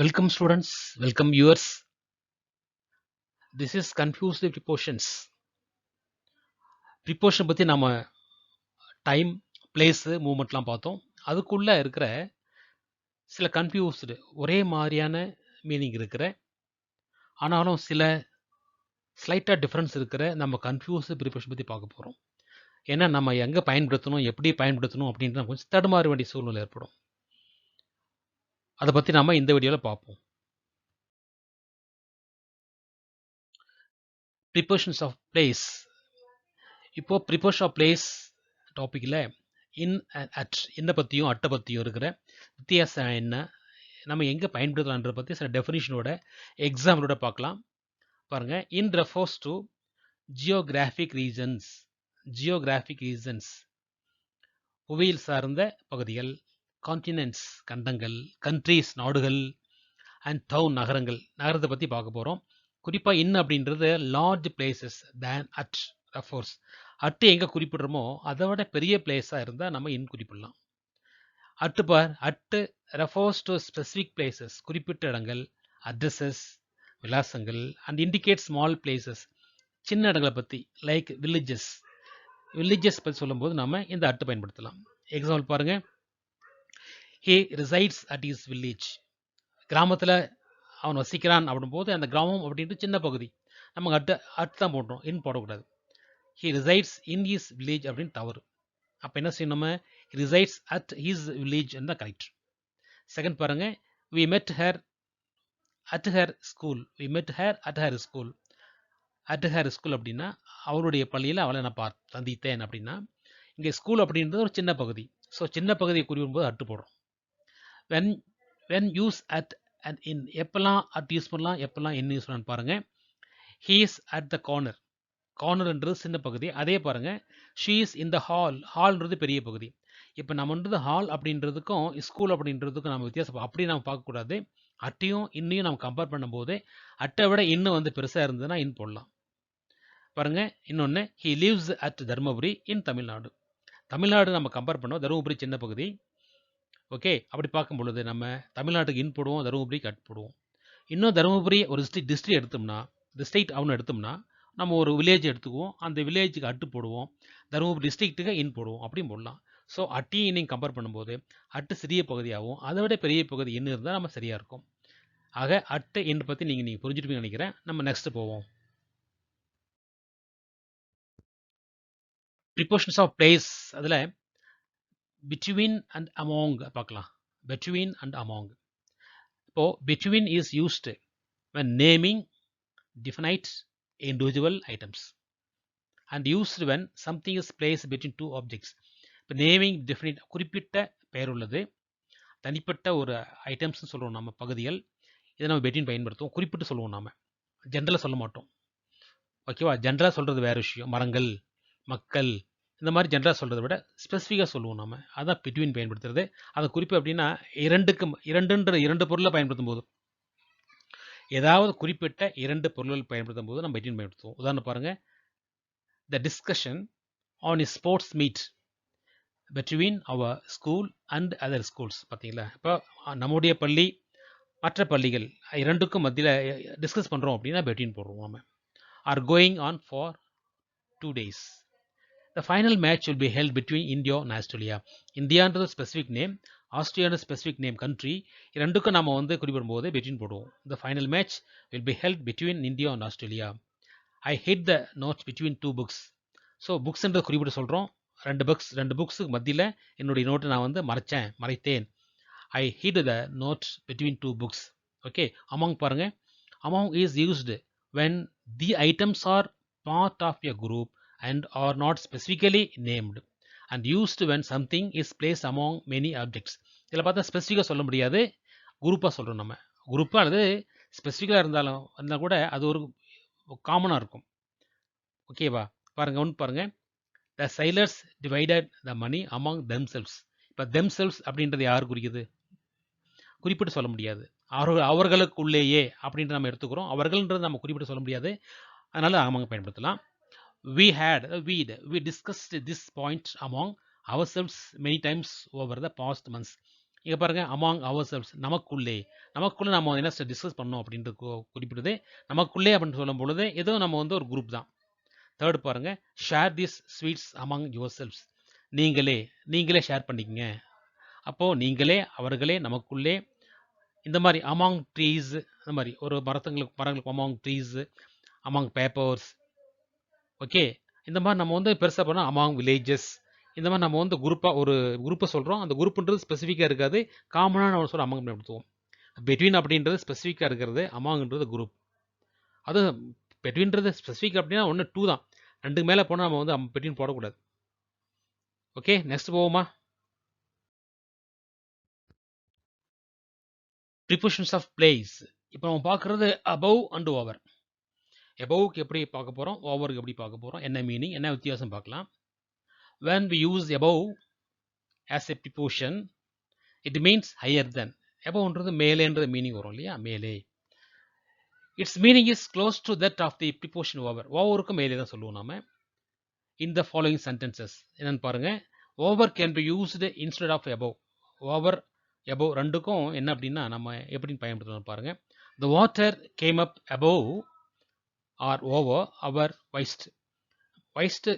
Welcome students, welcome viewers. This is confused prepositions. Preposition பத்தி நாம time, place, மூவ்மெண்ட்லாம் பார்த்தோம். அதுக்குள்ள இருக்கிற சில கன்ஃபியூஸ்டு ஒரே மாதிரியான மீனிங் இருக்கிற ஆனாலும் சில ஸ்லைட்டா டிஃபரன்ஸ் இருக்கிற நம்ம கன்ஃபியூஸ்டு ப்ரிப்போஷன் பத்தி பார்க்க போறோம். ஏன்னா நம்ம எங்க பயன்படுத்தணும், எப்படி பயன்படுத்தணும் அப்படின்ற கொஞ்சம் தடுமாற வேண்டிய சூழ்நிலை ஏற்படும். அதை பத்தி நாம இந்த வீடியோல பார்ப்போம். Prepositions of place. இப்போ ப்ரிப்போஷன் ஆஃப் பிளேஸ் டாபிக்ல இன் அண்ட் அட் என்ன பற்றியும் அட்டை பற்றியும் இருக்கிற வித்தியாசம் என்ன, நம்ம எங்கே பயன்படுத்தலான்ற பற்றி சில டெஃபினிஷனோட எக்ஸாம்பிளோட பார்க்கலாம். பாருங்கள், in refers to geographic regions. Geographic regions புவியியல் சார்ந்த பகுதிகள், கான்டினென்ட்ஸ் கண்டங்கள், கண்ட்ரீஸ் நாடுகள், அண்ட் டவுன் நகரங்கள். நகரத்தை பற்றி பார்க்க போகிறோம். குறிப்பாக இன் அப்படின்றது large places than at refers. At எங்கே குறிப்பிடுறோமோ அதை விட பெரிய பிளேஸாக இருந்தால் நம்ம இன் குறிப்பிடலாம். அட்டு பார், at refers to specific places, குறிப்பிட்ட இடங்கள், அட்ரஸஸ் விலாசங்கள், அண்ட் இண்டிகேட் ஸ்மால் பிளேசஸ் சின்ன இடங்களை பற்றி, லைக் வில்லேஜஸ். வில்லேஜஸ் பற்றி சொல்லும்போது நம்ம இந்த அட்டு பயன்படுத்தலாம். எக்ஸாம்பிள் பாருங்க, ஹே ரிசைட்ஸ் அட் இஸ் வில்லேஜ். கிராமத்தில் அவன் வசிக்கிறான் அப்படின் போது அந்த கிராமம் அப்படின்ட்டு சின்ன பகுதி, நமக்கு அட்டு தான் போடுறோம், இன் போடக்கூடாது. He resides in his village அப்படின்னு தவறு. அப்போ என்ன செய்யணும், நம்ம ரிசைட்ஸ் அட் ஹிஸ் வில்லேஜ் தான் கரெக்ட். செகண்ட் பாருங்க, we met her at her school. We met her at her school. At her school அப்படின்னா அவருடைய பள்ளியில் அவளை நான் சந்தித்தேன் அப்படின்னா, இங்கே ஸ்கூல் அப்படின்றது ஒரு சின்ன பகுதி. ஸோ சின்ன பகுதியை குறிப்பிடும்போது அட்டு போடுறோம். When when use at and in, எப்பெல்லாம் அட் யூஸ் பண்ணலாம், எப்பெல்லாம் இன் யூஸ் பண்ணலாம் பாருங்க. He is at the corner. கார்னர்ன்றது சின்ன பகுதி. அதே பாருங்க, she is in the hall. ஹால்ன்றது பெரிய பகுதி. இப்போ நம்மன்றது ஹால் அப்படின்றதுக்கும் ஸ்கூல் அப்படின்றதுக்கும் நம்ம வித்தியாசம் அப்படி நம்ம பார்க்கக்கூடாது. அட்டையும் இன்னையும் நம்ம கம்பேர் பண்ணும்போது அட்டை விட இன்னும் வந்து பெருசாக இருந்ததுன்னா இன் போடலாம். பாருங்க, இன்னொன்று, ஹி லிவ்ஸ் அட் தருமபுரி இன் தமிழ்நாடு. தமிழ்நாடு நம்ம கம்பேர் பண்ணோம், தருமபுரி சின்ன பகுதி. ஓகே, அப்படி பார்க்கும் பொழுது நம்ம தமிழ்நாட்டுக்கு இன் போடுவோம், தருமபுரிக்கு அட் போடுவோம். இன்னும் தருமபுரி ஒரு டிஸ்ட்ரிக்ட் எடுத்தோம்னா, டிஸ்ட்ரிக்ட் அவனு எடுத்தோம்னா நம்ம ஒரு வில்லேஜ் எடுத்துக்குவோம், அந்த வில்லேஜுக்கு அட்டு போடுவோம், தருமபுரி டிஸ்ட்ரிக்ட்டுக்கு இன் போடுவோம், அப்படியும் போடலாம். ஸோ அட்டையும் இன்னையும் கம்பேர் பண்ணும்போது அட்டு சிறிய பகுதியாகவும் அதை விட பெரிய பகுதி இன்னு இருந்தால் நம்ம சரியாக இருக்கும். ஆக அட்டை இன் பற்றி நீங்கள் புரிஞ்சுட்டுப்பீங்கன்னு நினைக்கிறேன். நம்ம நெக்ஸ்ட் போவோம். ப்ரிப்போஷன்ஸ் ஆஃப் பிளேஸ், அதில் பிட்வீன் அண்ட் அமாங் பார்க்கலாம். Between and among. இப்போது between is used when naming definite individual items and used when something is placed between two objects. இப்போ நேமிங் டெஃபினிட், குறிப்பிட்ட பெயர் உள்ளது, தனிப்பட்ட ஒரு ஐட்டம்ஸ்னு சொல்லுவோம் நம்ம, பகுதிகள். இதை நம்ம பெட்டின் பயன்படுத்துவோம், குறிப்பிட்டு சொல்லுவோம், நாம் ஜென்ரலாக சொல்ல மாட்டோம். ஓகேவா, ஜென்ரலாக சொல்கிறது வேறு விஷயம், மரங்கள், மக்கள், இந்த மாதிரி ஜென்ரலாக சொல்கிறத விட ஸ்பெசிஃபிக்காக சொல்லுவோம் நம்ம, அதான் பிட்வீன் பயன்படுத்துறது. அதை குறிப்பு அப்படின்னா இரண்டு பொருளை பயன்படுத்தும் போது, ஏதாவது குறிப்பிட்ட இரண்டு பொருள்கள் பயன்படுத்தும் போது நம்ம பிட்வீன் பயன்படுத்துவோம். உதாரணம் பாருங்கள், the discussion on is sports meet between our school and other schools. பார்த்தீங்களா, இப்போ நம்முடைய பள்ளி மற்ற பள்ளிகள் இரண்டுக்கும் மத்தியில் டிஸ்கஸ் பண்ணுறோம் அப்படின்னா பிட்வீன் போடுறோம் நம்ம. Are going on for 2 days. The final match will be held between India and Australia. இந்தியான்றது ஸ்பெசிஃபிக் நேம், ஆஸ்திரேலியான்றது ஸ்பெசிஃபிக் நேம், கண்ட்ரி. இரண்டுக்கும் நம்ம வந்து குறிப்பிடும் போது பிட்வீன் போடுவோம். The final match will be held between India and Australia. I hit the notes between 2 books. So புக்ஸ்ன்றது குறிப்பிட்டு சொல்கிறோம், ரெண்டு புக்ஸுக்கு மத்தியில் என்னுடைய நோட்டை நான் வந்து மறைத்தேன். I hit the notes between 2 books. Okay, among பாருங்க, among is used when the items are part of a group and are not specifically named and used when something is placed among many objects. இதில் பார்த்தா ஸ்பெசிஃபிக்காக சொல்ல முடியாது, குரூப்பாக சொல்கிறோம் நம்ம. குரூப்பாக அல்லது ஸ்பெசிஃபிக்காக இருந்தால் கூட அது ஒரு காமனாக இருக்கும். ஓகேவா, பாருங்கள் ஒன்று பாருங்கள், த sailors divided the money among themselves. இப்போ themselves அப்படின்றது யார் குறிக்குது, குறிப்பிட்டு சொல்ல முடியாது. அவர்களுக்குள்ளேயே அப்படின்ட்டு நம்ம எடுத்துக்கிறோம், அவர்கள்ன்றது நம்ம குறிப்பிட்டு சொல்ல முடியாது, அதனால் ஆமாங்க பயன்படுத்தலாம். we discussed this point among ourselves many times over the past months. இங்கே பாருங்கள், among ourselves நமக்குள்ளே, நமக்குள்ளே நம்ம என்ன டிஸ்கஸ் பண்ணோம் அப்படின்றது குறிப்பிடுது. நமக்குள்ளே அப்படின்னு சொல்லும் பொழுது இதுவும் நம்ம வந்து ஒரு குரூப் தான். தேர்ட் பாருங்க, share this sweets among yourselves. நீங்களே ஷேர் பண்ணிக்கங்க. அப்போது நீங்களே அவர்களே நமக்குள்ளே இந்த மாதிரி அமாங் ட்ரீஸ், இந்த மாதிரி ஒரு மரங்களுக்கு among trees, among papers, okay. இந்த மாதிரி நம்ம வந்து பெருசாக பண்ணால் அமாங் வில்லேஜஸ், இந்த மாதிரி நம்ம வந்து ஒரு குரூப்பை சொல்கிறோம். அந்த குரூப்புன்றது ஸ்பெசிஃபிக்காக இருக்காது, காமனாக நம்ம சொல்ல அமாங் பயன்படுத்துவோம். பெட்வீன் அப்படின்றது ஸ்பெசிஃபிக்காக இருக்கிறது, அமாங்ன்றது குரூப். அது பெட்வீன்றது ஸ்பெசிஃபிக் அப்படின்னா 1 2 தான். 2க்கு மேலே போனால் நம்ம வந்து பெட்வீன் போடக்கூடாது. ஓகே, நெக்ஸ்ட் போவோமா? ப்ரிபோஷன்ஸ் ஆஃப் பிளேஸ். இப்போ நம்ம பார்க்குறது அபவ் அண்ட் ஓவர். எபவுக்கு எப்படி பார்க்க போகிறோம், ஓவருக்கு எப்படி பார்க்க போகிறோம், என்ன மீனிங், என்ன வித்தியாசம் பார்க்கலாம். when we use above as a preposition, it means higher than. above மேலேன்ற மீனிங் வரும் இல்லையா, மேலே. its meaning is close to that of the preposition over. ஓவருக்கு மேலே தான் சொல்லுவோம் நாம. in the following sentences என்னன்னு பாருங்க. over can be used instead of above. over above ரெண்டுக்கும் என்ன அப்படின்னா நம்ம எப்படின்னு பயன்படுத்தணும் பாருங்க. the water came up above or over our waist. waist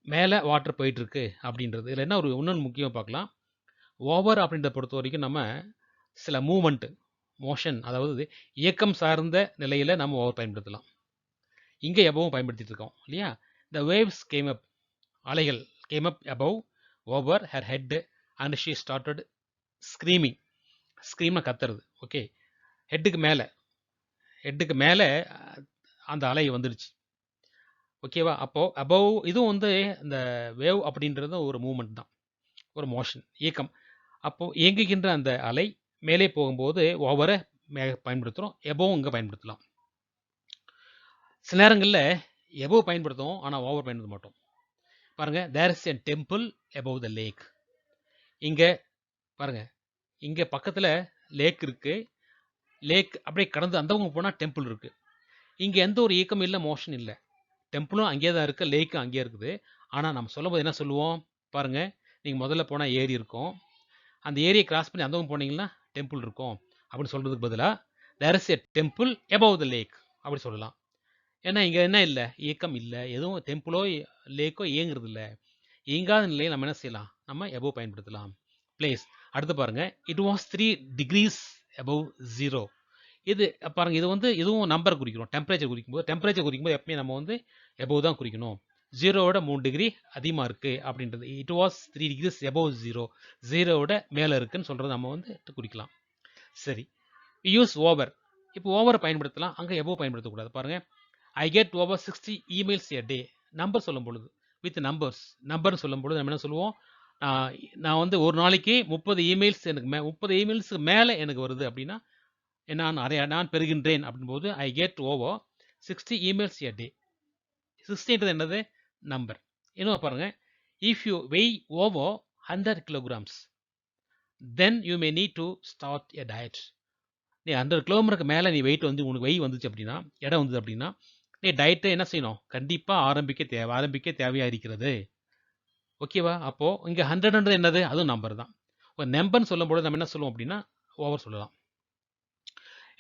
மேலே வாட்டர் போயிட்டுருக்கு அப்படின்றது. இதில் என்ன ஒரு இன்னொன்று முக்கியம் பார்க்கலாம். ஓவர் அப்படின்றத பொறுத்த வரைக்கும் நம்ம சில மூமெண்ட்டு, மோஷன், அதாவது இயக்கம் சார்ந்த நிலையில் நம்ம ஓவர் பயன்படுத்தலாம். இங்கே எபவும் பயன்படுத்திட்டு இருக்கோம் இல்லையா. த வேவ்ஸ் கேம் அப், அலைகள் came up above over her head and she started screaming. ஸ்க்ரீம்னா கத்துறது, ஓகே. ஹெட்டுக்கு மேலே அந்த அலை வந்துடுச்சு, ஓகேவா. அப்போது அபவ் இதுவும் வந்து இந்த வேவ் அப்படின்றது ஒரு மூமெண்ட் தான், ஒரு மோஷன், இயக்கம். அப்போது இயங்குகின்ற அந்த அலை மேலே போகும்போது ஓவரை பயன்படுத்துகிறோம், எபோவும் இங்கே பயன்படுத்தலாம். சில நேரங்களில் எபோவ் பயன்படுத்துவோம், ஆனால் ஓவர் பயன்படுத்த மாட்டோம். பாருங்கள், there is a temple above the lake. இங்கே பாருங்கள், இங்கே பக்கத்தில் லேக் இருக்குது, லேக் அப்படியே கடந்து அந்தவங்க போனால் டெம்பிள் இருக்குது. இங்கே எந்த ஒரு இயக்கம் இல்லை, மோஷன் இல்லை. டெம்பிளும் அங்கேயே தான் இருக்குது, லேக்கும் அங்கேயே இருக்குது. ஆனால் நம்ம சொல்லும்போது என்ன சொல்லுவோம் பாருங்கள், நீங்கள் முதல்ல போனால் ஏரி இருக்கும், அந்த ஏரியை கிராஸ் பண்ணி அந்தவங்க போனீங்கன்னா டெம்பிள் இருக்கும் அப்படின்னு சொல்கிறதுக்கு பதிலாக there is a temple above the lake அப்படி சொல்லலாம். ஏன்னா இங்கே என்ன இல்லை, இயக்கம் இல்லை, எதுவும் டெம்பிளோ லேக்கோ இயங்குறது இல்லை. இயங்காத நிலையை நம்ம என்ன செய்யலாம், நம்ம எபவ் பயன்படுத்தலாம். பிளேஸ் அடுத்து பாருங்கள், இட் வாஸ் 3 degrees above 0. இது பாருங்கள், இது வந்து இதுவும் நம்பர் குறிக்கணும். டெம்பரேச்சர் குறிக்கும்போது எப்பவுமே நம்ம வந்து எபவ் தான் குறிக்கணும். 0வோட 3 டிகிரி அதிகமாக இருக்குது அப்படின்றது. இட் வாஸ் 3 degrees above 0, 0வோட மேலே இருக்குன்னு சொல்கிறது நம்ம வந்து குறிக்கலாம். சரி, யூஸ் ஓவர். இப்போ ஓவரை பயன்படுத்தலாம், அங்கே எபவ் பயன்படுத்தக்கூடாது. பாருங்கள், ஐ get over 60 emails a day. Number சொல்லும் பொழுது வித் நம்பர்னு சொல்லும் பொழுது நம்ம என்ன சொல்லுவோம், நான் வந்து ஒரு நாளைக்கு 30 emails எனக்கு 30 emailsக்கு மேலே எனக்கு வருது அப்படின்னா நான் பெறுகின்றேன் அப்படின்போது I get over 60 emails a day. 60ன்றது என்னது, நம்பர். இன்னும் பாருங்கள், if you weigh over 100 kilograms then you may need to start a diet. நீ 100 கிலோமீட்டருக்கு மேலே நீ உனக்கு வெய் வந்துச்சு அப்படின்னா, இடம் வந்தது அப்படின்னா, நீ டயட்டை என்ன செய்யணும், கண்டிப்பாக ஆரம்பிக்க தேவையாக இருக்கிறது, ஓகேவா. அப்போது இங்கே 100ன்றது என்னது, அதுவும் நம்பர் தான். ஒரு நம்பர்னு சொல்லும்போது நம்ம என்ன சொல்லுவோம் அப்படின்னா ஓவர் சொல்லலாம்.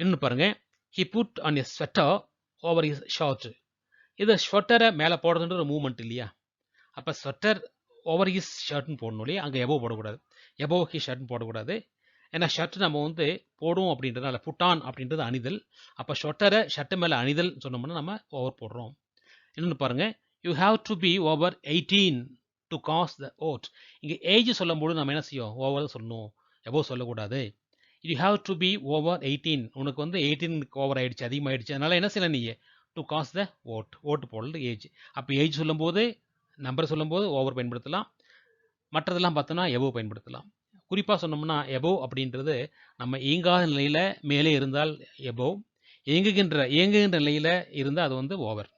இன்னும் பாருங்கள், he put on a sweater over his shirt. இது ஸ்வெட்டரை மேலே போடுறதுன்ற ஒரு மூமெண்ட் இல்லையா. அப்போ ஸ்வெட்டர் ஓவர் ஹிஸ் ஷர்ட்னு போடணும் இல்லையா, அங்கே எபோவ் போடக்கூடாது, எபோவ் ஹிஸ் ஷர்ட்னு போடக்கூடாது. ஏன்னா ஷர்ட் நம்ம வந்து போடுவோம் அப்படின்றதுனால, புட் ஆன் அப்படின்றது அணிதல். அப்போ ஷர்ட்டு மேலே அணிதல் சொன்னோம்னா நம்ம ஓவர் போடுறோம். இன்னொன்று பாருங்கள், you have to be over 18 to cast the vote. இங்கே ஏஜ் சொல்லும்போது நம்ம என்ன செய்யும், ஓவர் சொல்லணும், எபோவ் சொல்லக்கூடாது. You have to be over 18. உனக்கு வந்து 18 ஓவர் ஆகிடுச்சு, அதிகமாகிடுச்சு, அதனால் என்ன செய்யலாம், நீ டு காஸ் த ஓட்டு போடுறது ஏஜ். அப்போ ஏஜ் சொல்லும்போது, நம்பர் சொல்லும்போது ஓவர் பயன்படுத்தலாம், மற்றதெல்லாம் பார்த்தோன்னா எபோவ் பயன்படுத்தலாம். குறிப்பாக சொன்னோம்னா எபோவ் அப்படின்றது நம்ம இயங்காத நிலையில் மேலே இருந்தால் எபோவ், இயங்குகின்ற நிலையில் இருந்தால் அது வந்து ஓவர்.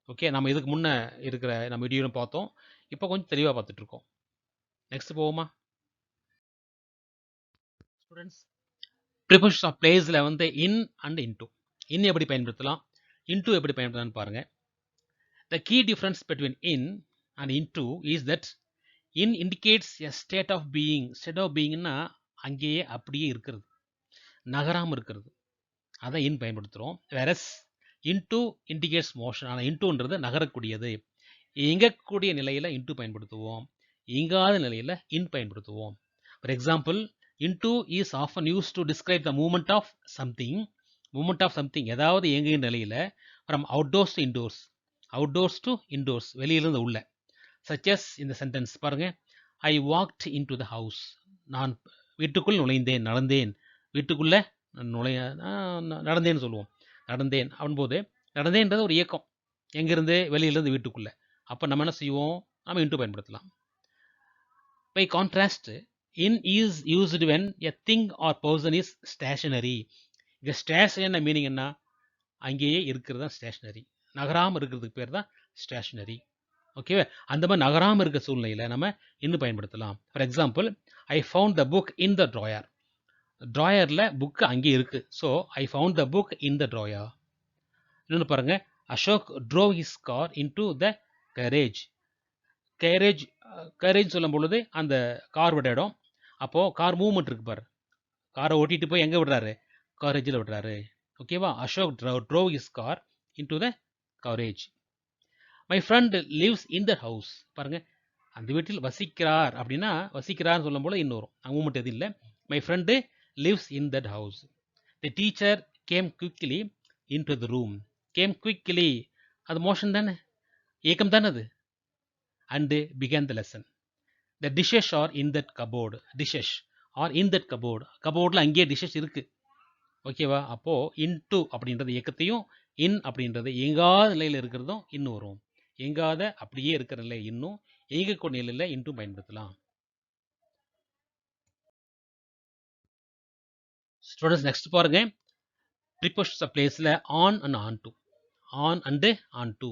ஓகே, நம்ம இதுக்கு முன்னே இருக்கிற நம்ம வீடியோவில் பார்த்தோம், இப்போ கொஞ்சம் தெளிவாக பார்த்துட்ருக்கோம். நெக்ஸ்ட் போவோமா ஸ்டூடெண்ட்ஸ்? ப்ரிபோசிஷன் ஆஃப் பிளேஸில் வந்து இன் அண்ட் இன்டூ. இன் எப்படி பயன்படுத்தலாம், இன்டூ எப்படி பயன்படுத்தலாம்னு பாருங்கள். The key difference between in and into is that in indicates a state of being. State of beingனா அங்கேயே அப்படியே இருக்கிறது. நகராமல் இருக்கிறது, அதை இன் பயன்படுத்துகிறோம். வேறஸ் இன்டு இண்டிகேட்ஸ் மோஷன், ஆனால் இன்டுன்றது நகரக்கூடியது. இயங்கக்கூடிய நிலையில் இன்டு பயன்படுத்துவோம், இயங்காத நிலையில் இன் பயன்படுத்துவோம். For example, into is often used to describe the movement of something. Movement of something ஏதாவது இயங்குகிற நிலையில் from outdoors to indoors, outdoors to indoors, வெளியிலிருந்து உள்ள. சச்சஸ் இந்த சென்டென்ஸ் பாருங்க, I walked in to the house, நான் வீட்டுக்குள் நுழைந்தேன், நடந்தேன், வீட்டுக்குள்ளே நடந்தேன்னு சொல்லுவோம், நடந்தேன் அப்படின்போது நடந்தேன்றது ஒரு இயக்கம், எங்கேருந்து வெளியிலேருந்து வீட்டுக்குள்ளே. அப்போ நம்ம என்ன செய்வோம், நம்ம இன்டு பயன்படுத்தலாம். By contrast, in is used when a thing or person is stationary. இங்கே ஸ்டேஷன் மீனிங் என்ன, அங்கேயே இருக்கிறது தான் ஸ்டேஷனரி, நகராமல் இருக்கிறதுக்கு பேர் தான் ஸ்டேஷனரி. ஓகேவா, அந்த மாதிரி நகராமல் இருக்க சூழ்நிலையில் நம்ம இன்னும் பயன்படுத்தலாம். For example, I found the book in the drawer. ட்ராயரில் புக்கு அங்கே இருக்குது, so I found the book in the drawer. இன்னொன்று பாருங்கள், Ashok drove his car in to the garage. Garage சொல்லும் பொழுது அந்த கார் விட இடம், அப்போது கார் மூவ்மெண்ட் இருக்கு பாரு, காரை ஓட்டிகிட்டு போய் எங்கே விடுறாரு, காரேஜில் விடுறாரு. ஓகேவா, Ashok drove his car in to the garage. My friend lives in the house. பாருங்கள், அந்த வீட்டில் வசிக்கிறார் அப்படின்னா வசிக்கிறார்னு சொல்லும் போது இன்னும் வரும், மூமெண்ட் எது இல்லை. My friend lives in that house. The teacher came quickly in to the room. Came quickly, அது மோஷன் தானே, ஏக்கம் தானே அது. And began the lesson. The dishes are in that cupboard. Dishes are in that cupboard. கபோர்டில் அங்கேயே dishes இருக்குது. ஓகேவா, அப்போது இன்டு அப்படின்றது இயக்கத்தையும், இன் அப்படின்றது இயங்காத நிலையில் இருக்கிறதும் இன்னும் வரும். இயங்காத அப்படியே இருக்கிற நிலை இன்னும், இயங்கக்கூடிய நிலையில் இன்டும் பயன்படுத்தலாம். ஸ்டூடெண்ட்ஸ் நெக்ஸ்ட் பாருங்க, ப்ரிபோசிஷன்ஸ் ஆஃப் பிளேஸில் on and onto. On and onto.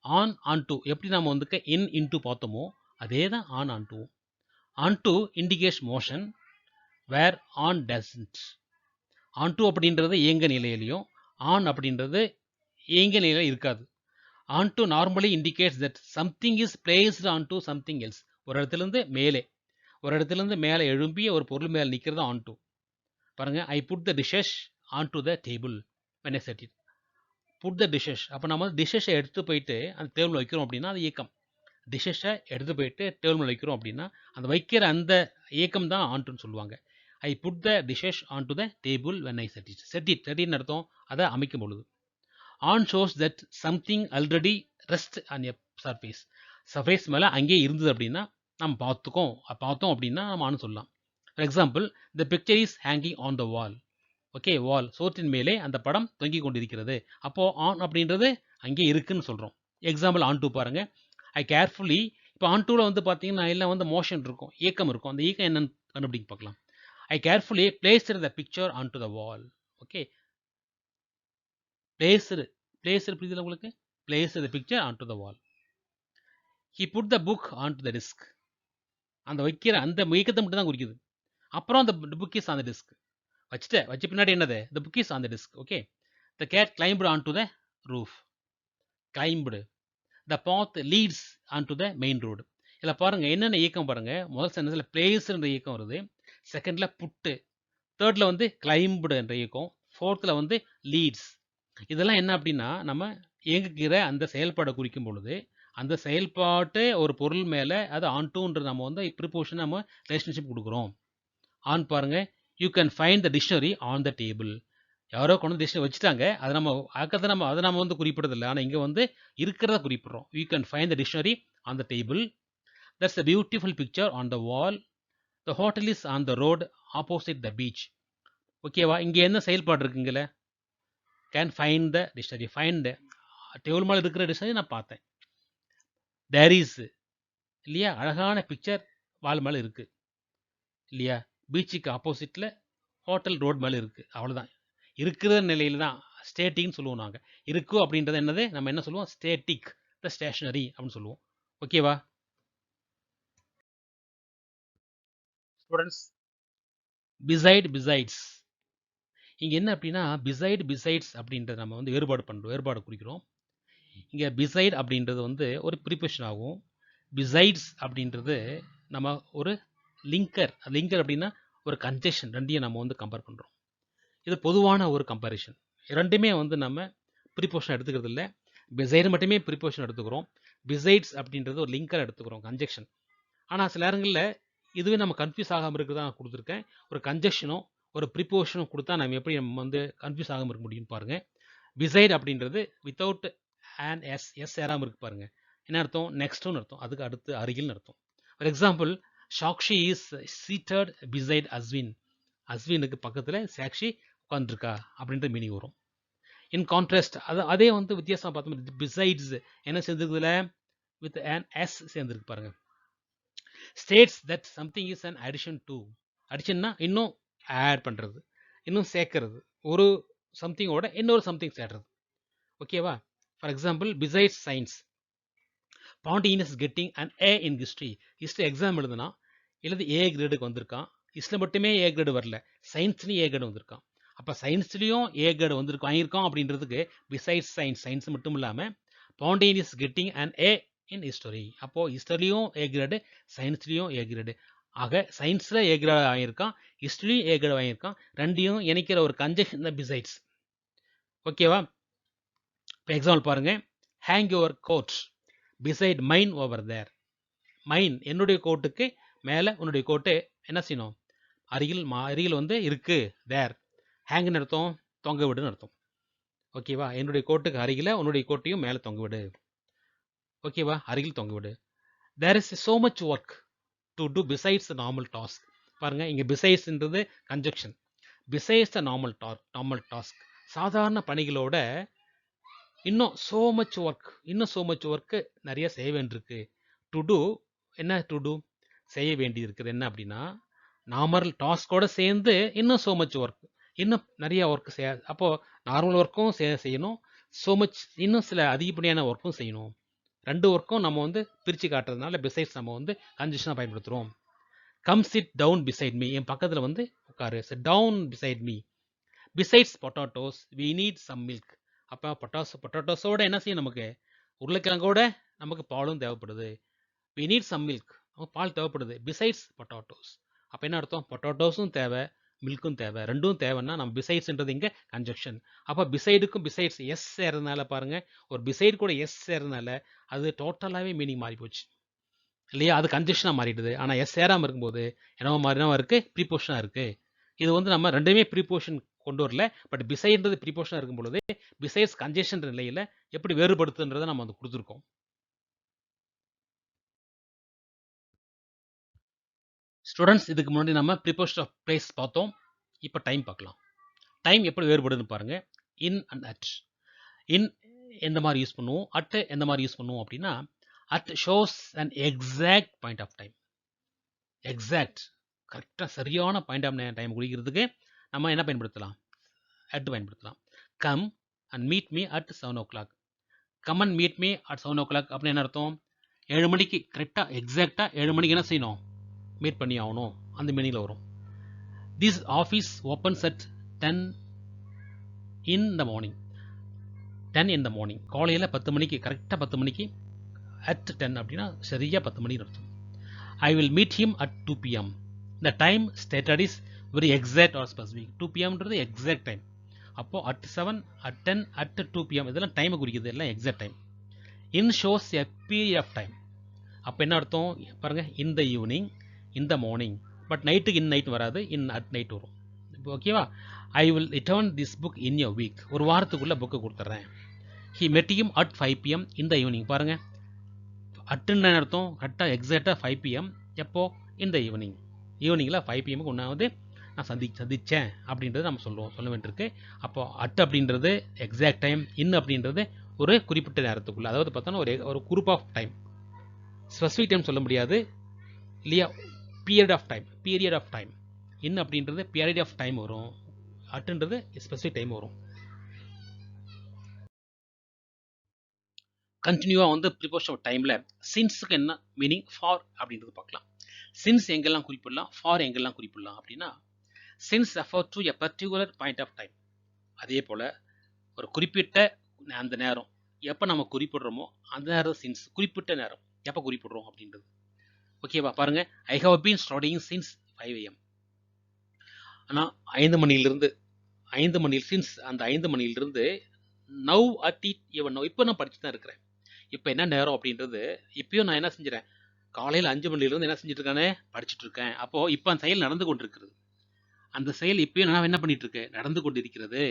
Onto எப்படி நம்ம வந்து இன் இன்டு பார்த்தோமோ அதே தான் onto. Onto indicates motion, where on doesn't. Onto அப்படின்றது இயங்க நிலையிலையும், ஆன் அப்படின்றது இயங்க நிலையில் இருக்காது. Onto normally indicates that something is placed onto something else. ஒரு இடத்துலேருந்து மேலே எழும்பிய ஒரு பொருள் மேலே நிற்கிறது ஆன் டு. பாருங்கள், I put the dishes on to the table when I set it. Put the dishes, அப்போ நம்ம டிஷ்ஷஸை எடுத்து போயிட்டு அந்த டேபிள் வைக்கிறோம் அப்படின்னா அது இயக்கம். டிஷ்ஷஸை எடுத்து போயிட்டு டேபிள் வைக்கிறோம் அப்படின்னா அந்த வைக்கிற அந்த இயக்கம் தான் ஆன்ட்டுன்னு சொல்லுவாங்க. I put the dishes on to the table when I set it. செட்டின்னு அர்த்தம் அதை அமைக்கும் பொழுது. On shows that something already rest on a surface. Surface மேலே அங்கேயே இருந்தது அப்படின்னா நம்ம பார்த்தோம் அப்படின்னா நம்ம ஆன் சொல்லலாம். For example, the picture is hanging on the wall. Okay, wall, சோற்றின் மேலே அந்த படம் தொங்கி கொண்டிருக்கிறது. அப்போது ஆன் அப்படின்றது அங்கே இருக்குன்னு சொல்கிறோம். எக்ஸாம்பிள் ஆன் டூ பாருங்கள், ஐ கேர்ஃபுல்லி. இப்போ ஆன் டூவில் வந்து பார்த்தீங்கன்னா எல்லாம் வந்து மோஷன் இருக்கும், இயக்கம் இருக்கும். அந்த இயக்கம் என்னன்னு கண்டுபிடிக்க பார்க்கலாம். I carefully placed the picture on to the wall. Okay, placed புரியுதுல உங்களுக்கு, placed the picture on to the wall. He put the book on to the desk. அந்த வைக்கிற அந்த இயக்கத்தை மட்டும் தான் குறிக்குது. அப்புறம் அந்த book is on the desk. வச்ச பின்னாடி என்னது, the book is on the desk. Okay, the cat climbed on to the roof. Climbed. The path leads on to the main road. இதில் பாருங்கள் என்னென்ன இயக்கம் பாருங்கள். முதல் சென்டென்ஸில் பிளேஸ்ன்ற இயக்கம் வருது, செகண்டில் புட்டு, தேர்டில் வந்து கிளைம்புடு என்ற இயக்கம், ஃபோர்த்தில் வந்து லீட்ஸ். இதெல்லாம் என்ன அப்படின்னா நம்ம இயங்குகிற அந்த செயல்பாடை குறிக்கும் பொழுது அந்த செயல்பாட்டு ஒரு பொருள் மேலே அது ஆன் டூன்ற நம்ம வந்து ப்ரிப்போஷன் நம்ம ரிலேஷன்ஷிப் கொடுக்குறோம். ஆன் பாருங்கள், you can find the dictionary on the table. யாரோ கொண்டு டிக்ஷனரி வச்சுட்டாங்க, அதை நம்ம வந்து குறிப்பிடதில்லை, ஆனால் இங்கே வந்து இருக்கிறத குறிப்பிட்றோம். You can find the dictionary on the table. That's a beautiful picture on the wall. The hotel is on the road opposite the beach. ஓகேவா, இங்கே என்ன செயல்பாடு இருக்குங்கள, can find the dictionary. Find, table மேலே இருக்கிற டிக்ஷனரி நான் பார்த்தேன். There is இல்லையா, அழகான பிக்சர் வால் மேலே இருக்குது இல்லையா, பீச்சுக்கு ஆப்போசிட்டில் ஹோட்டல் ரோட் மேலே இருக்குது. அவ்வளோதான், இருக்கிற நிலையில் தான் ஸ்டேட்டிக்னு சொல்லுவோம் நாங்கள். இருக்கும் அப்படின்றது என்னது, நம்ம என்ன சொல்லுவோம், ஸ்டேட்டிக், த ஸ்டேஷனரி அப்படின்னு சொல்லுவோம். ஓகேவா ஸ்டூடெண்ட்ஸ், பிசைட்ஸ் இங்கே என்ன அப்படின்னா பிசைட்ஸ் அப்படின்றத நம்ம வந்து வேறுபாடு குறிக்கிறோம். இங்கே பிசைட் அப்படின்றது வந்து ஒரு ப்ரிப்போசிஷன் ஆகும். பிசைட்ஸ் அப்படின்றது நம்ம ஒரு லிங்கர் அப்படின்னா ஒரு கன்ஜெக்ஷன், ரெண்டையும் நம்ம வந்து கம்பேர் பண்ணுறோம். இது பொதுவான ஒரு கம்பேரிஷன். இரண்டுமே வந்து நம்ம ப்ரீபோஷன் எடுத்துக்கிறது இல்லை. பிசைடு மட்டுமே ப்ரீபோஷன் எடுத்துக்கிறோம். பிசைட்ஸ் அப்படின்றது ஒரு லிங்கர் எடுத்துக்கிறோம், கன்ஜெக்ஷன். ஆனால் சில நேரங்களில் இதுவே நம்ம கன்ஃபியூஸ் ஆகாமல் இருக்கிறதா நான் கொடுத்துருக்கேன். ஒரு கன்ஜெக்ஷனும் ஒரு ப்ரிப்போஷனும் கொடுத்தா நம்ம எப்படி நம்ம வந்து கன்ஃபியூஸ் ஆகாமல் இருக்க முடியும்னு பாருங்கள். பிசைட் அப்படின்றது வித்தவுட் அண்ட் எஸ் ஏறாமல் இருக்கு பாருங்க. என்ன அர்த்தம்? நெக்ஸ்ட்னு அர்த்தம். அதுக்கு அடுத்து அருகில்னு அர்த்தம். For example, Sakshi is seated beside Ashwin. அஸ்வினுக்கு பக்கத்தில் சாக்ஷி உட்காந்துருக்கா அப்படின்ற மீனிங் வரும். இன் கான்ட்ராஸ்ட் அதே வந்து வித்தியாசமாக பார்த்தோம். பிசைட்ஸ் என்ன சேர்ந்துருக்குதுல வித் அண்ட் எஸ் சேர்ந்துருக்கு பாருங்க. States that something is an addition to. அடிஷன்னா இன்னும் ஆட் பண்ணுறது, இன்னும் சேர்க்கறது, ஒரு சம்திங்கோட இன்னொரு சம்திங் சேர்றது. ஓகேவா? For example, besides science, Pandian is getting an A in history. History exam எழுதுனா எழுதி ஏ கிரேடுக்கு வந்திருக்கான். ஹிஸ்ட்ரி மட்டுமே ஏ கிரேடு வரல, சயின்ஸ்லையும் ஏ கிரேடு வந்திருக்கான். அப்போ சயின்ஸ்லையும் ஏ கிரேடு வாங்கியிருக்கோம் அப்படின்றதுக்கு பிசைட்ஸ் சயின்ஸ் மட்டும் இல்லாமல் Pandian is getting an A in history. அப்போது ஹிஸ்டரியும் ஏ கிரேடு, சயின்ஸ்லையும் ஏ கிரேடு. ஆக சயின்ஸில் ஏ கிரேட் வாங்கியிருக்கான், ஹிஸ்டரியும் ஏ கிரேட் வாங்கியிருக்கான். ரெண்டையும் இணைக்கிற ஒரு கன்ஜெக்ஷன் தான் பிசைட்ஸ். ஓகேவா? இப்போ எக்ஸாம்பிள் பாருங்கள். Hang your coat beside mine over there. Mine என்னுடைய கோட்டுக்கு மேலே உன்னுடைய கோட்டு என்ன செய்யணும்? அருகில் வந்து இருக்கு. தேர் ஹேங்னு அர்த்தம் தொங்க விடுன்னு அர்த்தம். ஓகேவா? என்னுடைய கோட்டுக்கு அருகில் உன்னுடைய கோட்டையும் மேலே தொங்க விடு. ஓகேவா? அருகில் தொங்க விடு. There is so much work to do besides the normal task. பாருங்கள், இங்கே பிசைட்ஸ்ன்றது conjunction. Besides the normal task, சாதாரண பணிகளோட இன்னும் so much ஒர்க்கு நிறைய செய்ய வேண்டியிருக்கு. டு டூ என்ன டு டூ செய்ய வேண்டி இருக்குது. என்ன அப்படின்னா, நார்மல் டாஸ்கோட சேர்ந்து இன்னும் so much ஒர்க், இன்னும் நிறைய ஒர்க் செய்ய. அப்போது நார்மல் ஒர்க்கும் செய்யணும், so much இன்னும் சில அதிகப்படியான ஒர்க்கும் செய்யணும். ரெண்டு ஒர்க்கும் நம்ம வந்து பிரித்து காட்டுறதுனால பிசைட்ஸ் நம்ம வந்து கன்ஜெக்ஷனாக பயன்படுத்துகிறோம். Come sit down beside me. என் பக்கத்தில் வந்து உட்காரு. Sit down beside me. Besides potatoes we need some milk. அப்போ பொட்டாட்டோஸோட என்ன செய்யும்? நமக்கு உருளைக்கிழங்கோட நமக்கு பாலும் தேவைப்படுது. We need some milk. பால் தேவைப்படுது. Besides potatoes. அப்போ என்ன அர்த்தம்? பொட்டாட்டோஸும் தேவை, மில்க்கும் தேவை. ரெண்டும் தேவைன்னா நம்ம பிசைட்ஸ்ன்றது இங்கே கன்ஜெக்ஷன். அப்போ பிசைடுக்கும் பிசைட்ஸ் எஸ் சேர்றதுனால பாருங்கள், ஒரு பிசைடு கூட எஸ் சேர்றதுனால அது டோட்டலாகவே மீனிங் மாறி போச்சு இல்லையா? அது கன்ஜெக்ஷனாக மாறிடுது. ஆனால் எஸ் சேராமல் இருக்கும்போது என்னவா இருக்குது? ப்ரீபோஷனாக இருக்குது. இது வந்து நம்ம ரெண்டுமே ப்ரீபோஷன் கொண்டு வரல. பட் பிசைடுன்றது ப்ரீபோஷனாக இருக்கும் பொழுது பிசைட்ஸ் கன்ஜெக்ஷன் நிலையில் எப்படி வேறுபடுத்துன்றதை நம்ம வந்து கொடுத்துருக்கோம். ஸ்டூடெண்ட்ஸ், இதுக்கு முன்னாடி நம்ம ப்ரிப்போஷன் ஆஃப் பிளேஸ் பார்த்தோம். இப்போ டைம் பார்க்கலாம். டைம் எப்படி வேறுபடுதுன்னு பாருங்கள். In and at. இன் எந்த மாதிரி யூஸ் பண்ணுவோம், அட் எந்த மாதிரி யூஸ் பண்ணுவோம் அப்படின்னா, at shows and exact point of time. Exact, கரெக்டாக சரியான பாயிண்ட் ஆஃப் டைம் குறிக்கிறதுக்கு நம்ம என்ன பயன்படுத்தலாம்? அட் பயன்படுத்தலாம். Come and meet me at 7 o'clock. Come and meet me at 7 o'clock அப்படின்னு என்ன அர்த்தம்? 7 மணிக்கு கரெக்டாக எக்ஸாக்டாக 7 மணிக்கு என்ன செய்யணும்? மீட் பண்ணி ஆகணும். அந்த மீனிங்கில் வரும். This office opens at 10 in the morning. 10 in the morning. காலையில் 10 மணிக்கு, கரெக்டாக 10 மணிக்கு. அட் 10 அப்படின்னா சரியாக 10 மணின்னு அர்த்தம். I will meet him at 2 PM. இந்த time stated is very exact or specific. 2 PMன்றது எக்ஸாக்ட் டைம். அப்போது அட் 7, அட் 10, அட் 2 PM இதெல்லாம் டைமை குறிக்கிறது, எல்லாம் exact time. In shows a period of time. அப்போ என்ன அர்த்தம் பாருங்கள்? In the evening, in the morning. But நைட்டுக்கு இன் நைட் வராது, இன் அட் நைட் வரும். இப்போ ஓகேவா? I will return this book in a week. ஒரு வாரத்துக்குள்ளே புக்கு கொடுத்துட்றேன். ஹி மெட் him at 5 PM in the evening. பாருங்கள், அட்டுன்னு அர்த்தம் கரெக்டாக எக்ஸாக்டாக 5 PM. எப்போ? இந்த ஈவினிங். ஈவினிங்கில் 5 PMக்கு ஒன்றாவது நான் சந்தித்தேன் அப்படின்றது நம்ம சொல்ல வேண்டியிருக்கு. அப்போது அட் அப்படின்றது எக்ஸாக்ட் டைம், இன் அப்படின்றது ஒரு குறிப்பிட்ட நேரத்துக்குள்ளே, அதாவது பார்த்தோன்னா ஒரு group of time. Specific time சொல்ல முடியாது இல்லையா? Period of time. இன் அப்படின்றது பீரியட் ஆஃப் டைம் வரும், அட்டுன்றது ஸ்பெசிஃபிக் டைம் வரும். கண்டினியூவாக வந்து ப்ரிப்போஷன் ஆஃப் டைமில் சின்ஸுக்கு என்ன மீனிங், ஃபார் அப்படின்றது பார்க்கலாம். சின்ஸ் எங்கெல்லாம் குறிப்பிடலாம், ஃபார் எங்கெல்லாம் குறிப்பிடலாம் அப்படின்னா, since refer to a particular point of time. அதே போல் ஒரு குறிப்பிட்ட அந்த நேரம் எப்போ நம்ம குறிப்பிடுறோமோ அந்த நேரம் சின்ஸ். குறிப்பிட்ட நேரம் எப்போ குறிப்பிடுறோம் அப்படின்றது. ஓகேவா? பாருங்கள், I have been studying since 5 AM. ஆனால் 5 மணிலிருந்து 5 மணியில் சின்ஸ் அந்த 5 மணியிலிருந்து now at it even now இப்போ நான் படிச்சு தான் இருக்கிறேன். இப்போ என்ன நேரம் அப்படின்றது இப்பயும் நான் என்ன செஞ்சுறேன், காலையில் 5 மணிலிருந்து என்ன செஞ்சுட்டு இருக்கானே படிச்சுட்டு இருக்கேன். அப்போது இப்போ அந்த செயல் நடந்து கொண்டிருக்கிறது. அந்த செயல் இப்பயும் நான் என்ன பண்ணிட்டு இருக்கேன், நடந்து கொண்டிருக்கிறது.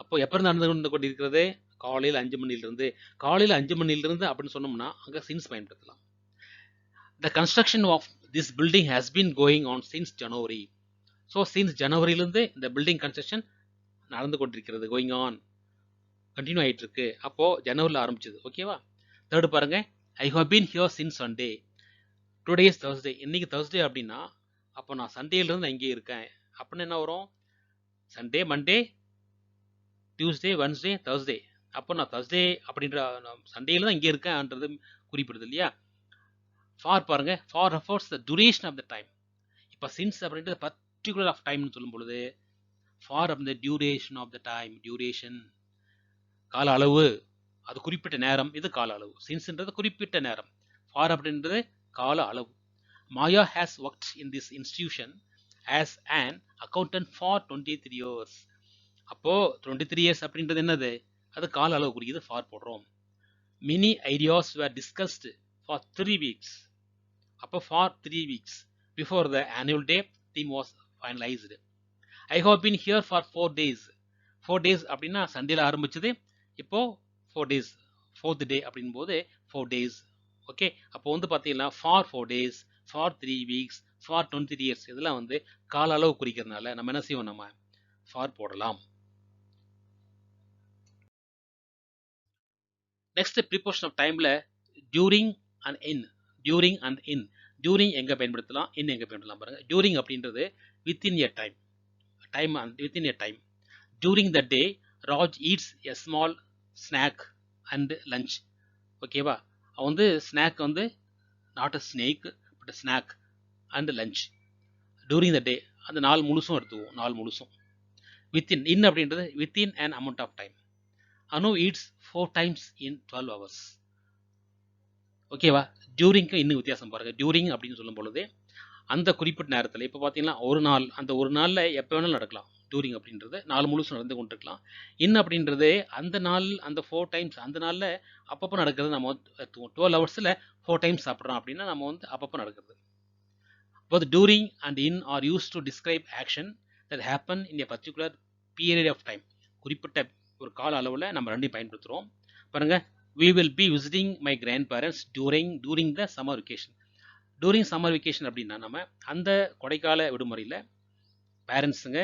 அப்போ எப்போ இருந்து நடந்து கொண்டிருக்கிறது, காலையில் 5 மணிலிருந்து. காலையில் 5 மணிலிருந்து அப்படின்னு சொன்னோம்னா அங்கே சின்ஸ் பயன்படுத்தலாம். The construction of this building has been going on since January. So since ஜனவரியிலேருந்து இந்த பில்டிங் கன்ஸ்ட்ரக்ஷன் நடந்து கொண்டிருக்கிறது, கோயிங் ஆன், கண்டினியூ ஆகிட்டு இருக்கு. அப்போது ஜனவரியில் ஆரம்பிச்சது. ஓகேவா? தேர்டு பாருங்க, I have been here since Sunday. Today is Thursday. இன்னைக்கு Thursday அப்படின்னா அப்போ நான் சண்டேலேருந்து நான் இங்கே இருக்கேன் அப்படின்னு என்ன வரும், Sunday, Monday, Tuesday, Wednesday, Thursday. அப்போ நான் Thursday அப்படின்ற சண்டேல தான் இங்கே இருக்கேன்ன்றது குறிப்பிடுது இல்லையா? ஃபார் பாருங்க, for refers the duration of the time. இப்போ சின்ஸ் அப்படின்றது பர்டிகுலர் ஆஃப் டைம்னு சொல்லும் பொழுது for of the duration of the time, duration கால அளவு, அது குறிப்பிட்ட நேரம், இது கால அளவு. சின்ஸ்ன்றது குறிப்பிட்ட நேரம், ஃபார் அப்படின்றது கால அளவு. Maya has worked in this institution as an accountant for 23 years. அப்போது 23 years அப்படின்றது என்னது, அது கால அளவு குறிக்குது, ஃபார் போடுறோம். many ideas were discussed for 3 weeks. அப்போ for 3 weeks before the annual day theme was finalized. I have been here for 4 days. 4 days அப்படின்னா சண்டேல ஆரம்பிச்சது, இப்போ 4 days, 4th day அப்படின் போது 4 days. ஓகே, அப்போ வந்து பார்த்தீங்கன்னா for 4 days, for 3 weeks, for 23 years, இதெல்லாம் வந்து கால அளவு குறிக்கிறதுனால நம்ம என்ன செய்வோம், நம்ம ஃபார் போடலாம். நெக்ஸ்ட் ப்ரிப்போஷன் ஆஃப் டைமில் during and in. During and in. During எங்கே பயன்படுத்தலாம், இன் எங்கே பயன்படுத்தலாம் பாருங்கள். டியூரிங் அப்படின்றது within a time, time within a time. During the day, Raj eats a small snack and lunch. ஓகேவா? அவன் வந்து ஸ்நாக் வந்து not a snake but snack and lunch. During the day, அந்த நாள் முழுசும் எடுத்துவோம், நாள் முழுசும். வித்தின், இன் அப்படின்றது within an amount of time. Anu eats 4 times in 12 hours. ஓகேவா? டியூரிங்க்கு இன்னும் வித்தியாசம் பாருங்கள். டியூரிங் அப்படின்னு சொல்லும் பொழுது அந்த குறிப்பிட்ட நேரத்தில், இப்போ பார்த்தீங்கன்னா ஒரு நாள், அந்த ஒரு நாளில் எப்போ வேணாலும் நடக்கலாம். டூரிங் அப்படின்றது நாள் முழுசும் நடந்து கொண்டிருக்கலாம். இன் அப்படின்றது அந்த நாள், அந்த 4 times, அந்த நாளில் அப்பப்போ நடக்கிறது. நம்ம 12 hours 4 times சாப்பிட்றோம் அப்படின்னா நம்ம வந்து அப்பப்போ நடக்கிறது. Both during and in are used to describe action that happen in a particular period of time. குறிப்பிட்ட ஒரு கால அளவில் நம்ம ரெண்டையும் பயன்படுத்துகிறோம். பாருங்கள், we will be visiting my grandparents during the summer vacation. During summer vacation அப்படின்னா நம்ம அந்த கொடைக்கால விடுமுறையில் பேரண்ட்ஸுங்க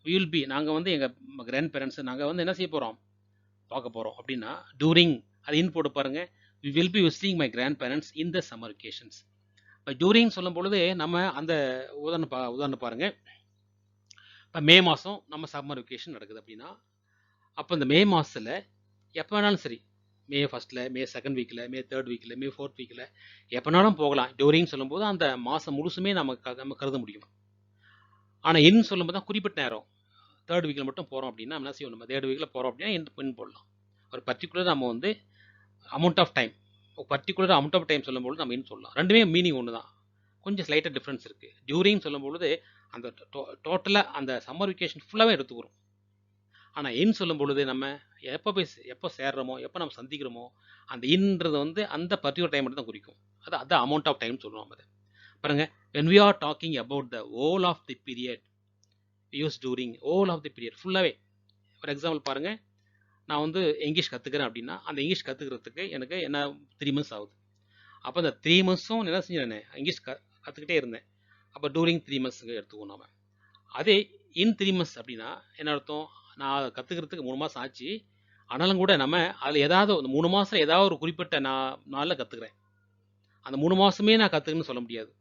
வில் பி, நாங்கள் வந்து எங்கள் கிராண்ட் பேரண்ட்ஸு நாங்கள் வந்து என்ன செய்ய போகிறோம், பார்க்க போகிறோம் அப்படின்னா டூரிங், அது இன் போட்டு பாருங்கள். We will be visiting my grandparents in the summer vacations. இப்போ டூரிங் சொல்லும் பொழுது நம்ம அந்த உதாரணம் பாருங்கள். இப்போ மே மாதம் நம்ம சம்மர் வெக்கேஷன் நடக்குது அப்படின்னா அப்போ இந்த மே மாதத்தில் எப்போ வேணாலும் சரி, மே 1st, மே 2nd வீக்கில், மே 3rd வீக்கில், மே 4th வீக்கில் எப்போனாலும் போகலாம். டூரிங் சொல்லும்போது அந்த மாதம் முழுசுமே நம்ம கருத முடியும். ஆனால் இன் சொல்லும்போது தான் குறிப்பிட்ட நேரம், 3rd வீக்கில் மட்டும் போகிறோம் அப்படின்னா என்ன செய்வோம், நம்ம 3rd வீக்கில் போகிறோம் அப்படின்னா இன் போடலாம். ஒரு பர்டிகுலர் நம்ம வந்து amount of time, particular amount of time சொல்லும்போது நம்ம இன் சொல்லலாம். ரெண்டுமே மீனிங் ஒன்று தான், கொஞ்சம் ஸ்லைட்டாக டிஃப்ரென்ஸ் இருக்குது. டியூரிங் சொல்லும்பொழுது அந்த டோட்டலாக அந்த சம்மர் வெக்கேஷன் ஃபுல்லாகவே எடுத்துக்கிறோம். ஆனால் இன் சொல்லும் பொழுது நம்ம எப்போ சேர்றோமோ, எப்போ நம்ம சந்திக்கிறோமோ, அந்த இன்றது வந்து அந்த பர்டிகுலர் டைம் மட்டும் தான் குறிக்கும். அது அமௌண்ட் ஆஃப் டைம் சொல்லுவோம். அதை பாருங்கள், when we are talking about the whole of the period, use during, whole of the period ஃபுல்லாகவே. ஃபார் எக்ஸாம்பிள் பாருங்கள், நான் வந்து இங்கிலீஷ் கற்றுக்கிறேன் அப்படின்னா அந்த இங்கிலீஷ் கற்றுக்கிறதுக்கு எனக்கு என்ன 3 months ஆகுது. அப்போ அந்த 3 monthsம் என்ன செஞ்சேன், இங்கிலீஷ் கற்றுக்கிட்டே இருந்தேன். அப்போ டூரிங் 3 months எடுத்துக்குவோம் நம்ம. அதே இன் 3 months அப்படின்னா என்ன அர்த்தம், நான் கற்றுக்கிறதுக்கு 3 மாதம் ஆச்சு, ஆனாலும் கூட நம்ம அதில் ஏதாவது 3 மாதம் ஏதாவது ஒரு குறிப்பிட்ட நாளில் கற்றுக்கிறேன். அந்த 3 மாதமே நான் கற்றுக்கணும்னு சொல்ல முடியாது.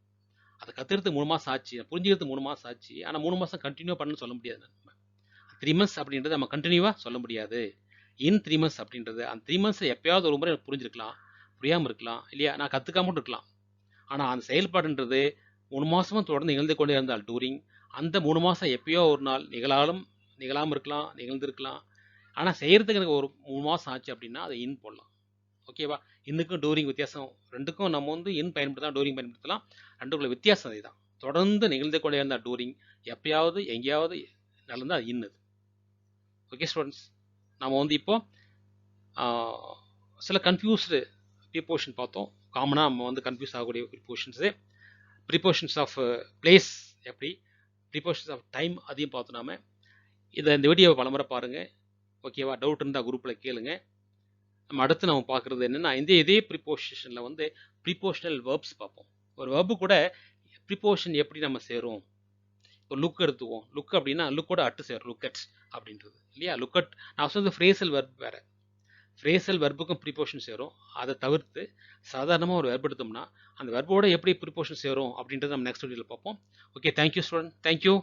அதை கற்றுக்கிறதுக்கு 3 மாதம் ஆச்சு, புரிஞ்சுக்கிறதுக்கு 3 மாதம் ஆச்சு, ஆனால் 3 மாதம் கண்டினியூ பண்ணணும்னு சொல்ல முடியாது. நம்ம 3 months அப்படின்றது நம்ம கண்டினியூவாக சொல்ல முடியாது. இன் 3 months அப்படின்றது அந்த 3 months எப்பயாவது ஒரு முறை எனக்கு புரிஞ்சிருக்கலாம், புரியாமல் இருக்கலாம், இல்லையா, நான் கற்றுக்காம இருக்கலாம். ஆனால் அந்த செயல்பாடுன்றது 3 மாதமும் தொடர்ந்து நிகழ்ந்து கொண்டே இருந்தால் டூரிங், அந்த 3 மாதம் எப்பயோ ஒரு நாள் நிகழாமல் இருக்கலாம், நிகழ்ந்திருக்கலாம். ஆனால் செய்கிறதுக்கு எனக்கு ஒரு 3 மாதம் ஆச்சு அப்படின்னா அதை இன் போடலாம். ஓகேவா? இன்னுக்கும் டூரிங் வித்தியாசம், ரெண்டுக்கும் நம்ம வந்து இன் பயன்படுத்தலாம், டூரிங் பயன்படுத்தலாம். ரெண்டுக்குள்ள வித்தியாசம் அதுதான். தொடர்ந்து நிகழ்ந்து கொண்டே இருந்தால் டூரிங், எப்பயாவது எங்கேயாவது நடந்தால் அது இன்னது. ஓகே ஸ்டூடெண்ட்ஸ், நம்ம வந்து இப்போ சில கன்ஃபியூஸ்டு ப்ரீபோஷன் பார்த்தோம். காமனாக நம்ம வந்து கன்ஃபியூஸ் ஆகக்கூடிய ப்ரீபோஷன்ஸு, ப்ரீபோஷன்ஸ் ஆஃப் பிளேஸ் எப்படி, ப்ரீபோஷன்ஸ் ஆஃப் டைம் அதையும் பார்த்தோம். நாம இந்த வீடியோவை பலமுறை பாருங்கள். ஓகேவா? டவுட் இருந்தால் குரூப்பில் கேளுங்க. நம்ம அடுத்து நம்ம பார்க்குறது என்னென்னா, இதே ப்ரிப்போசிஷனில் வந்து ப்ரிப்போஷனல் வேர்ப்ஸ் பார்ப்போம். ஒரு வேர்பு கூட ப்ரிப்போஷன் எப்படி நம்ம சேரும். இப்போ லுக் எடுத்துவோம். லுக் அப்படின்னா லுக்கோட அட்டு சேரும், லுக் அட் அப்படின்றது இல்லையா. லுக் அட் நான் சொல்றது ஃப்ரேசல் வெர்ப் வேறு. ஃப்ரேசல் வெர்புக்கும் ப்ரிப்போஷன் சேரும். அதை தவிர்த்து சாதாரணமாக ஒரு வெர்ப் எடுத்தோம்னா அந்த வெர்போட எப்படி ப்ரிப்போஷன் சேரும் அப்படின்றத நம்ம நெக்ஸ்ட் வீடியோவில் பார்ப்போம். Okay, thank you student, thank you.